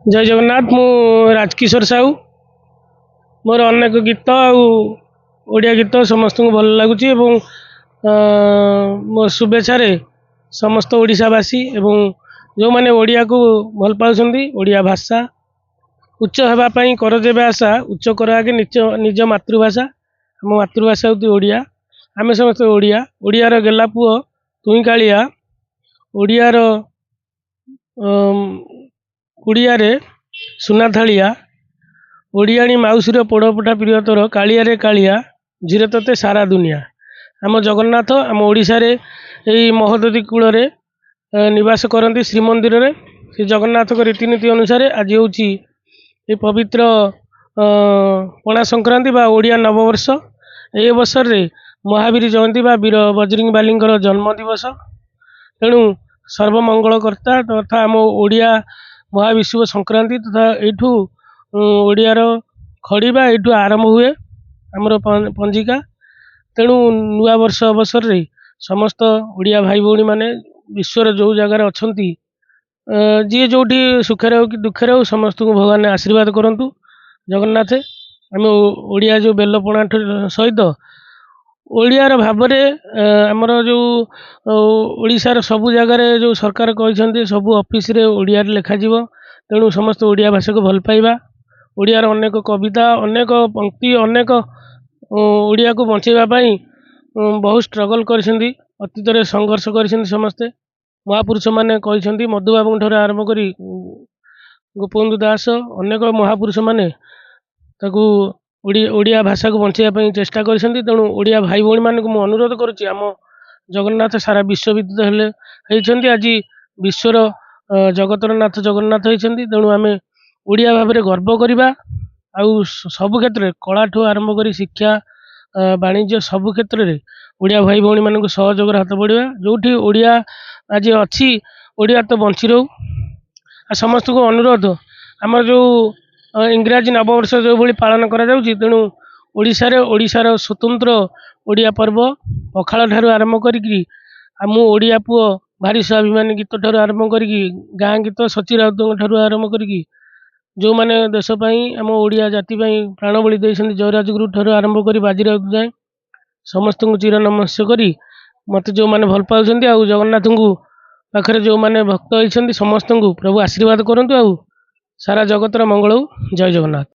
जय जगन्नाथ। मु राजकिशोर साहू। मोर अनेक गीत आड़िया गीत समस्त को भल लगुच। मो शुभेच्छा समस्त ओडिशावासी एवं जो मैंने ओडिया को भल पाउछंदी, ओडिया भाषा उच्च होगापाई कर जेबे आशा, उच्च कर आगे निज मातृभाषा। आम मातृभाषा होती ओडिया। आम समस्त ओडिया। ओडियार गेला पुओ तुई कालिया, ओडियार कुड़िया सुना थालिया, ओडियाणी माउसीर पोड़पटा प्रियतर कालिया रे कालिया झीरे तोते सारा दुनिया। आम जगन्नाथ आम ओडिशा रे यही महोदधि कूल निवास करती श्रीमंदिर रे। श्री जगन्नाथ रीतिनीति अनुसार आज हूँ पवित्र पणा संक्रांति बा ओडिया नववर्ष। ए अवसर रे महावीर जयंती बा वीर बजरंग बाली जन्म दिवस। तेणु सर्वमंगलकर्ता तथा आम ओडिया महाविश्व संक्रांति तथा यू ओडियार खड़ी बा यू आरंभ हुए आमर पंजिका। तेणु नुआ वर्ष अवसर रे समस्त ओडिया भाई भौणी माने विश्वर जो जगार अच्छा जी जो सुखे हो कि दुखे हो समस्त को भगवान आशीर्वाद करंतु। जगन्नाथ आम ओडिया जो बेलपणा सहित ओडियार भाव आमर जो ओडिशार सबु जगार जो सरकार कहते सबु ऑफिस रे ओडिया लिखा जीव। तेणु समस्त ओडिया भाषा को भल पाइबा। ओडियार अनेक कविता अनेक पंक्ति अनेक ओडिया को बंचेबा पाई बहुत स्ट्रगल कर अतीत संघर्ष कर समस्ते महापुरुष माने कहते मधुबाबू ठार आरंभ करी गोपबंधु दास अनेक महापुरुष माने ताकू ओडिया भाषा को बंचाई चेष्टा कर। तेणु ओडिया भाई भौणी मानक मु अनुरोध करुच्ची आम जगन्नाथ सारा विश्वविदित होती आज विश्वर जगतर नाथ जगन्नाथ होती। तेणु आम ओडिया भाव में गर्व करवा। सबु क्षेत्र कला ठू आरंभ कर शिक्षा वाणिज्य सबु क्षेत्र में ओडिया भाई भौणी मानक सहयोग हाथ बढ़िया। जो ओडिया आज अच्छी ओडिया तो बंची रो। समस्त को अनुरोध आम जो इंग्राजी नववर्ष जो भाई पालन करा जाउची, तेणु ओडिशार स्वतंत्र ओडिया पर्व पखाल ठारू आरंभ करी आम ओडिया पुओ भारी स्वाभिमानी गीत ठारू आरंभ करी गाँ गीत सची राउत ठारू आरंभ करी जो माने देश आम ओडिया जाति प्राण बलि देइछन्ति जयराजगुरु ठारू आरंभ करी बाजी राउत जाए समस्त को चिर नमस्कार करी मत जो माने भल पाउछन्ति आ जगन्नाथ को पाखरे जो माने भक्त होइछन्ति समस्त को प्रभु आशीर्वाद करंतु आ सारा जगतर मंगल हो। जय जगन्नाथ।